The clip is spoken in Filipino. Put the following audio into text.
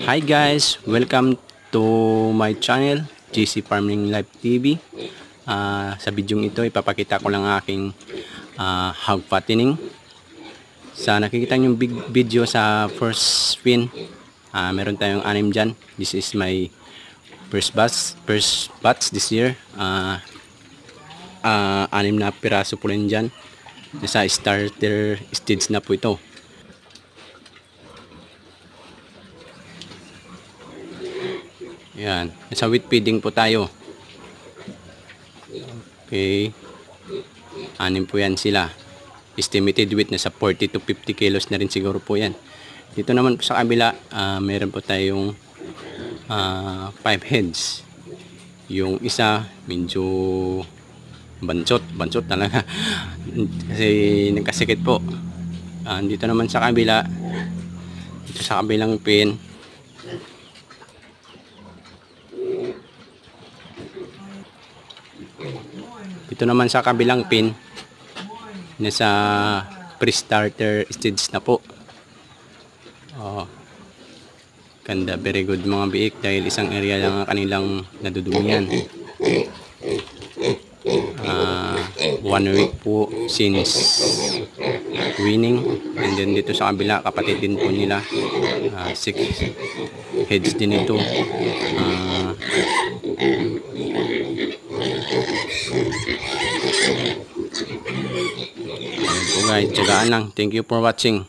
Hi guys, welcome to my channel GC Farming Live TV. Sa video ito ipapakita ko lang aking hog fattening. Sa nakikita nyo big video sa first spin, meron tayong 6 dyan. This is my first batch this year. 6 na piraso po rin dyan. Nasa starter stage na po ito. Yan, nasa wheat feeding po tayo. Okay. 6 po yan sila. Estimated weight nasa 40 to 50 kilos na rin siguro po yan. Dito naman po sa kabila, meron po tayong 5 heads. Yung isa medyo bansot talaga. Kasi nagkasikit po. Dito naman sa kabila, dito sa kabilang pen, ito naman sa kabilang pin, nasa pre-starter stage na po. Ganda, very good mga biik, dahil isang area lang ang kanilang nadudumihan. 1 week po since winning, and then dito sa kabila kapatid din po nila, 6 heads din ito. Ayan po guys, tsagaan lang. Thank you for watching.